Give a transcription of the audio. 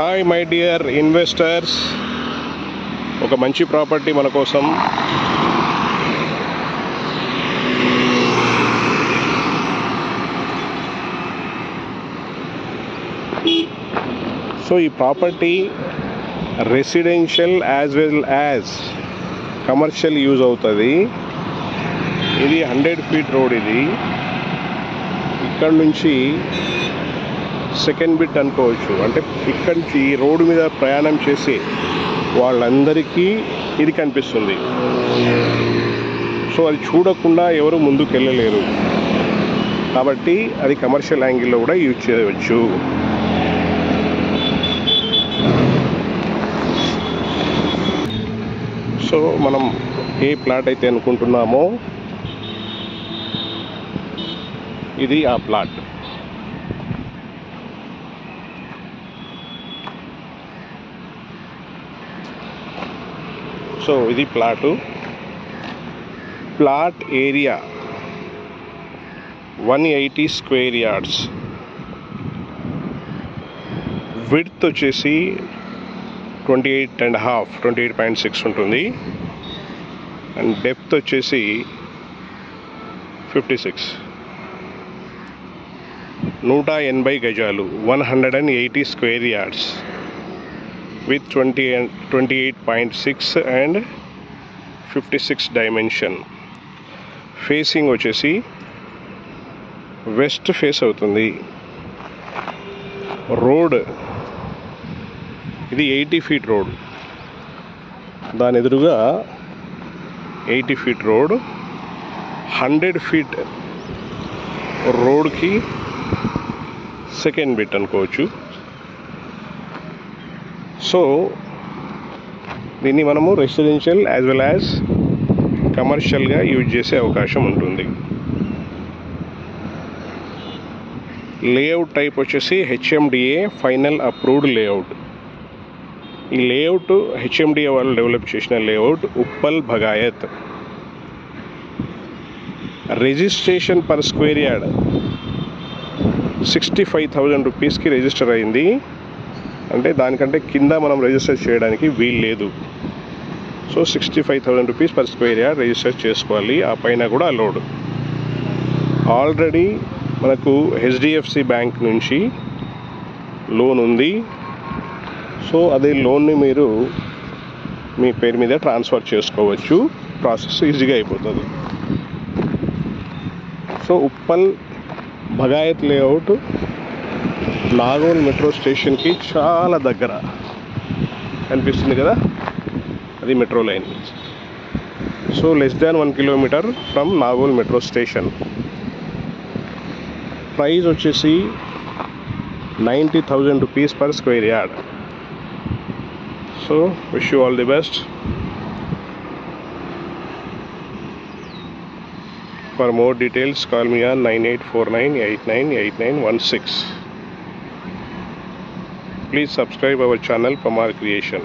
Hi my dear investors, ఒక మంచి property మన కోసం. సో ఈ property residential as well as commercial use అవుతుంది. ఇది 100 ఫీట్ రోడ్. ఇది ఇక్కడ నుంచి సెకండ్ బిట్ అనుకోవచ్చు. అంటే ఇక్కడి నుంచి ఈ రోడ్డు మీద ప్రయాణం చేసి వాళ్ళందరికీ ఇది కనిపిస్తుంది. సో అది చూడకుండా ఎవరు ముందుకు వెళ్ళలేరు, కాబట్టి అది కమర్షియల్ యాంగిల్లో కూడా యూజ్ చేయవచ్చు. సో మనం ఏ ప్లాట్ అయితే అనుకుంటున్నామో ఇది ఆ ప్లాట్. సో ఇది plot area 180 square yards. Width వచ్చేసి 28.6 ఉంటుంది. అండ్ డెప్త్ వచ్చేసి 56. 180 గజాలు, 180 square yards with 28.6 and 56 dimension. Facing వచ్చేసి వెస్ట్ ఫేస్ అవుతుంది. రోడ్ ఇది 80 ఫీట్ రోడ్. దాని ఎదురుగా 80 ఫీట్ రోడ్, 100 ఫీట్ రోడ్కి సెకండ్ బిట్ అనుకోవచ్చు. సో దీన్ని మనము రెసిడెన్షియల్ యాజ్ వెల్ యాజ్ కమర్షియల్గా యూజ్ చేసే అవకాశం ఉంటుంది. లేఅవుట్ టైప్ వచ్చేసి హెచ్ఎండిఏ ఫైనల్ అప్రూవ్డ్ లేఅవుట్. ఈ లేఅవుట్ హెచ్ఎండిఏ వాళ్ళు డెవలప్ చేసిన layout Uppal Bhagayath. Registration per square yard 65,000 రూపీస్కి రిజిస్టర్ అయింది. అంటే దానికంటే కింద మనం రిజిస్టర్ చేయడానికి వీలు లేదు. So 65,000 rupees per square yard register చేసుకోవాలి. ఆ పైన కూడా అలౌడ్. ఆల్రెడీ మనకు హెచ్డిఎఫ్సి బ్యాంక్ నుంచి లోన్ ఉంది. సో అదే లోన్ని మీరు మీ పేరు మీద ట్రాన్స్ఫర్ చేసుకోవచ్చు. ప్రాసెస్ ఈజీగా అయిపోతుంది. So Uppal Bhagayath layout Nagole metro స్టేషన్కి చాలా దగ్గర కనిపిస్తుంది కదా, అది metro line. So less than 1 kilometre from Nagole metro station. Price వచ్చేసి 90,000 rupees per square yard. So wish you all the best. For more details call me on 9849898916. Please subscribe our channel Pamar Creation.